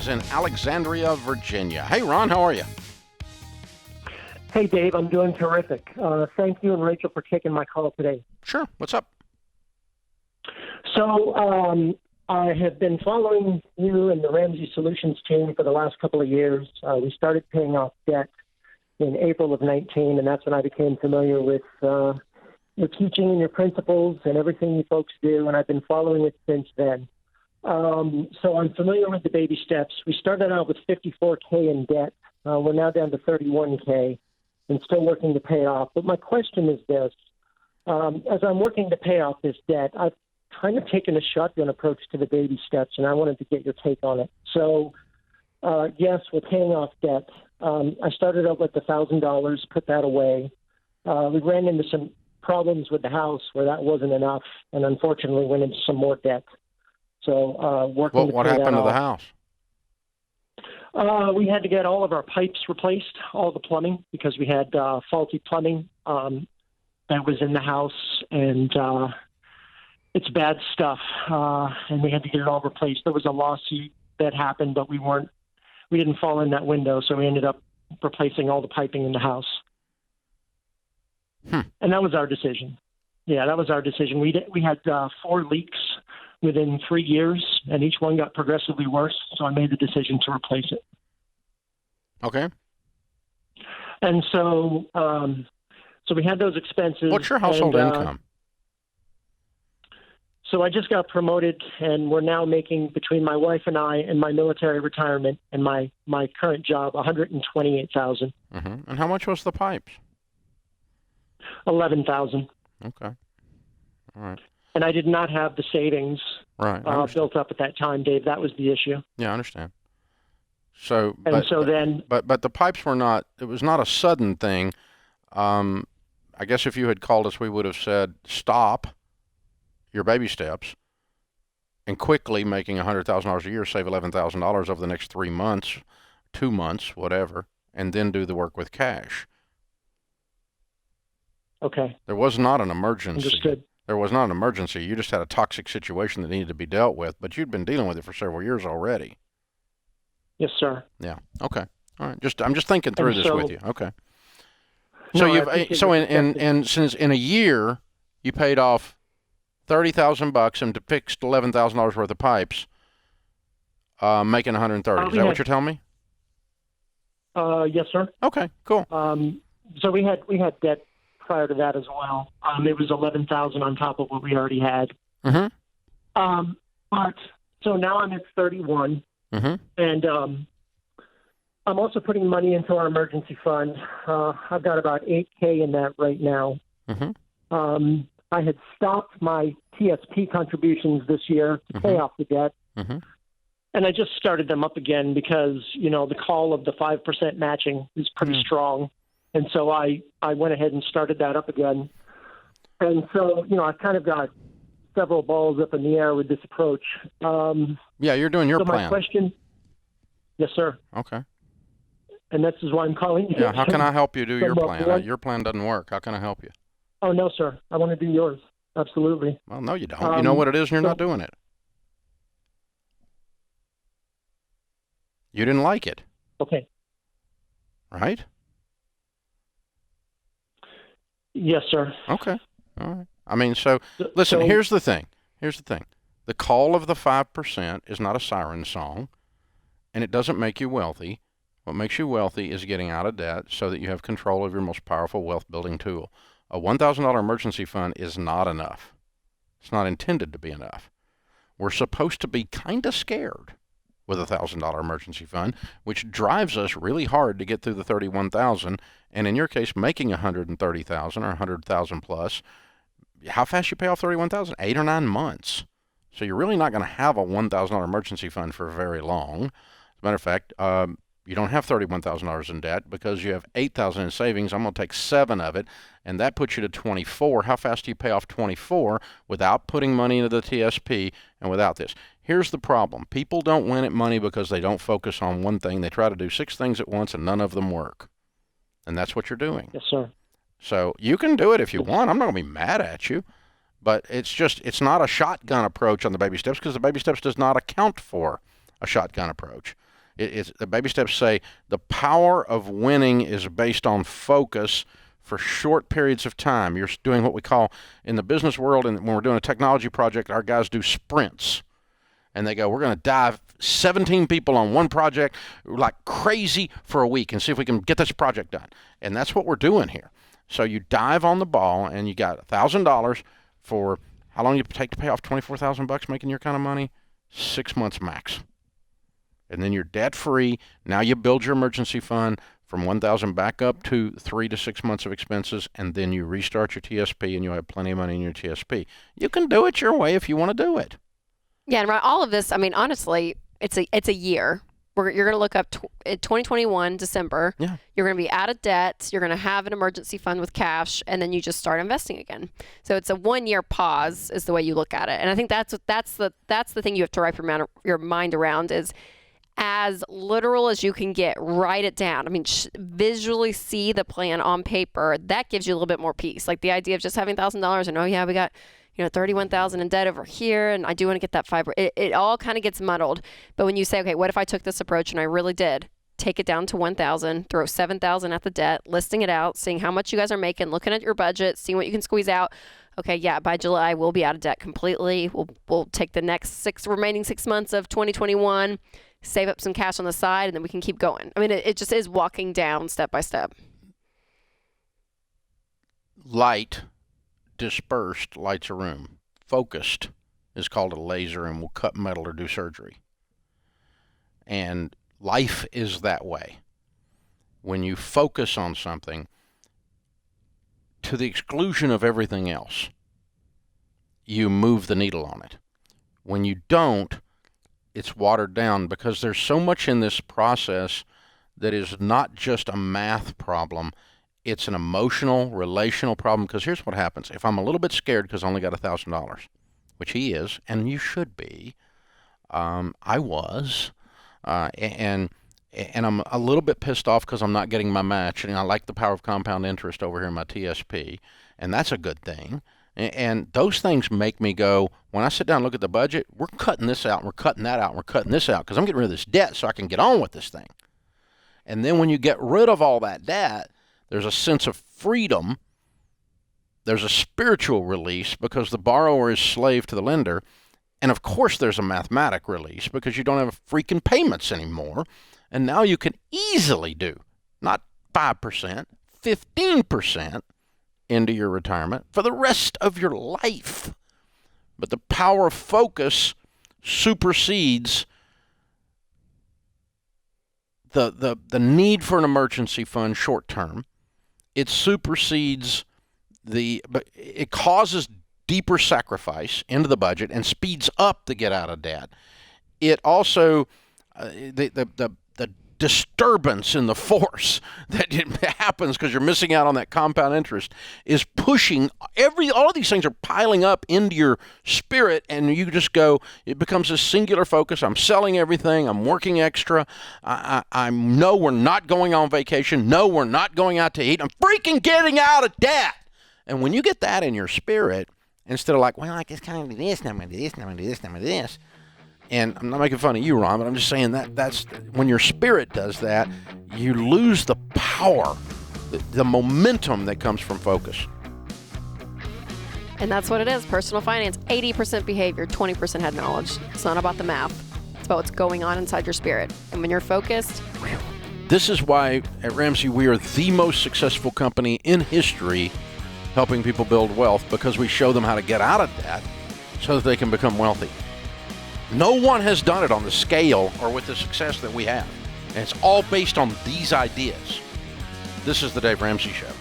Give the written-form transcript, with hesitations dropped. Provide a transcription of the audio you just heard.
is in Alexandria, Virginia. Hey, Ron, how are you? Hey, Dave, I'm doing terrific. Thank you and Rachel for taking my call today. Sure. What's up? So I have been following you and the Ramsey Solutions team for the last couple of years. We started paying off debt in April of 19, and that's when I became familiar with your teaching and your principles and everything you folks do, and I've been following it since then. So I'm familiar with the baby steps. We started out with $54K in debt. We're now down to $31K and still working to pay off. But my question is this. As I'm working to pay off this debt, I've kind of taken a shotgun approach to the baby steps, and I wanted to get your take on it. So, yes, we're paying off debt. I started out with $1,000, put that away. We ran into some problems with the house where that wasn't enough, and unfortunately went into some more debt. So working to What pay that happened to the off. house? We had to get all of our pipes replaced, all the plumbing, because we had faulty plumbing that was in the house, and it's bad stuff. And we had to get it all replaced. There was a lawsuit that happened, but we didn't fall in that window, so we ended up replacing all the piping in the house. And that was our decision. Yeah, that was our decision. We had 4 leaks within 3 years, and each one got progressively worse, so I made the decision to replace it. Okay. And so we had those expenses. What's your household income? So I just got promoted, and we're now making, between my wife and I and my military retirement and my current job, $128,000. Mm-hmm. And how much was the pipes? $11,000. Okay. All right. And I did not have the savings built up at that time, Dave. That was the issue. Yeah, I understand. So, but the pipes were not. It was not a sudden thing. I guess if you had called us, we would have said stop your baby steps and quickly making $100,000 a year, save $11,000 over the next 3 months, 2 months, whatever, and then do the work with cash. Okay. There was not an emergency. Understood. There was not an emergency. You just had a toxic situation that needed to be dealt with, but you'd been dealing with it for several years already. Yes, sir. Yeah. Okay. All right. I'm just thinking through this with you. Okay. No, So since in a year you paid off $30,000 and fixed $11,000 worth of pipes, making $130,000. Is that what you're telling me? Yes, sir. Okay. Cool. So we had debt prior to that as well. It was $11,000 on top of what we already had. Mm-hmm. But so now I'm at 31, mm-hmm. and I'm also putting money into our emergency fund. I've got about $8K in that right now. Mm-hmm. I had stopped my TSP contributions this year to pay off the debt. Mm-hmm. And I just started them up again because, the call of the 5% matching is pretty strong. And so I went ahead and started that up again. And so, I've kind of got several balls up in the air with this approach. Yeah, you're doing your plan. My question, yes, sir. Okay. And this is why I'm calling you. Yeah, how can I help you do your plan? Your plan doesn't work. How can I help you? Oh, no, sir. I want to do yours. Absolutely. Well, no, you don't. You know what it is and you're not doing it. You didn't like it. Okay. Right? Yes, sir. Okay. All right. I mean, listen, here's the thing. The call of the 5% is not a siren song, and it doesn't make you wealthy. What makes you wealthy is getting out of debt so that you have control of your most powerful wealth-building tool. A $1,000 emergency fund is not enough. It's not intended to be enough. We're supposed to be kind of scared with a $1,000 emergency fund, which drives us really hard to get through the $31,000, and in your case, making $130,000 or $100,000 plus. How fast you pay off $31,000? 8 or 9 months. So you're really not going to have a $1,000 emergency fund for very long. As a matter of fact, you don't have $31,000 in debt because you have $8,000 in savings. I'm going to take 7 of it, and that puts you to $24,000. How fast do you pay off $24,000 without putting money into the TSP and without this? Here's the problem. People don't win at money because they don't focus on one thing. They try to do 6 things at once, and none of them work. And that's what you're doing. Yes, sir. So you can do it if you want. I'm not going to be mad at you. But it's not a shotgun approach on the baby steps because the baby steps does not account for a shotgun approach. The baby steps say the power of winning is based on focus for short periods of time. You're doing what we call in the business world, and when we're doing a technology project, our guys do sprints. And they go, we're going to dive 17 people on one project like crazy for a week and see if we can get this project done. And that's what we're doing here. So you dive on the ball, and you got $1,000 for how long you take to pay off $24,000 making your kind of money? 6 months max. And then you're debt free. Now you build your emergency fund from $1,000 back up to 3 to 6 months of expenses, and then you restart your TSP, and you'll have plenty of money in your TSP. You can do it your way if you want to do it. Yeah, and all of this, I mean, honestly, it's a year. You're going to look up 2021 December. Yeah. You're going to be out of debt. You're going to have an emergency fund with cash, and then you just start investing again. So it's a 1 year pause, is the way you look at it. And I think that's the thing you have to wrap your mind around is as literal as you can get. Write it down. I mean, visually see the plan on paper. That gives you a little bit more peace. Like the idea of just having $1,000 and yeah, we got 31,000 in debt over here, and I do want to get that fiber. It all kind of gets muddled. But when you say, okay, what if I took this approach and I really did take it down to 1,000, throw 7,000 at the debt, listing it out, seeing how much you guys are making, looking at your budget, seeing what you can squeeze out. Okay, yeah, by July we'll be out of debt completely. We'll take the next remaining 6 months of 2021, save up some cash on the side, and then we can keep going. I mean, it just is walking down step by step. Light dispersed lights a room. Focused is called a laser and will cut metal or do surgery. And life is that way. When you focus on something to the exclusion of everything else, you move the needle on it. When you don't, it's watered down because there's so much in this process that is not just a math problem. It's an emotional, relational problem, because here's what happens. If I'm a little bit scared because I only got $1,000, which he is, and you should be, I was, and I'm a little bit pissed off because I'm not getting my match, and I like the power of compound interest over here in my TSP, and that's a good thing. And those things make me go, when I sit down and look at the budget, we're cutting this out, and we're cutting that out, and we're cutting this out, because I'm getting rid of this debt so I can get on with this thing. And then when you get rid of all that debt, there's a sense of freedom. There's a spiritual release because the borrower is slave to the lender. And of course there's a mathematic release because you don't have freaking payments anymore. And now you can easily do not 5%, 15% into your retirement for the rest of your life. But the power of focus supersedes the need for an emergency fund short term. It supersedes it causes deeper sacrifice into the budget and speeds up the get out of debt. It also, the disturbance in the force that happens because you're missing out on that compound interest is pushing all of these things are piling up into your spirit, and you just go, it becomes a singular focus. I'm selling everything. I'm working extra. I know we're not going on vacation. No, we're not going out to eat. I'm freaking getting out of debt. And when you get that in your spirit, instead of like, well, I guess kind of do this, and I'm going to do this, and I'm going to do this, and I'm going to do this. And I'm not making fun of you, Ron, but I'm just saying that's when your spirit does that, you lose the power, the momentum that comes from focus. And that's what it is. Personal finance, 80% behavior, 20% head knowledge. It's not about the math. It's about what's going on inside your spirit. And when you're focused. This is why at Ramsey we are the most successful company in history helping people build wealth, because we show them how to get out of debt so that they can become wealthy. No one has done it on the scale or with the success that we have. And it's all based on these ideas. This is the Dave Ramsey Show.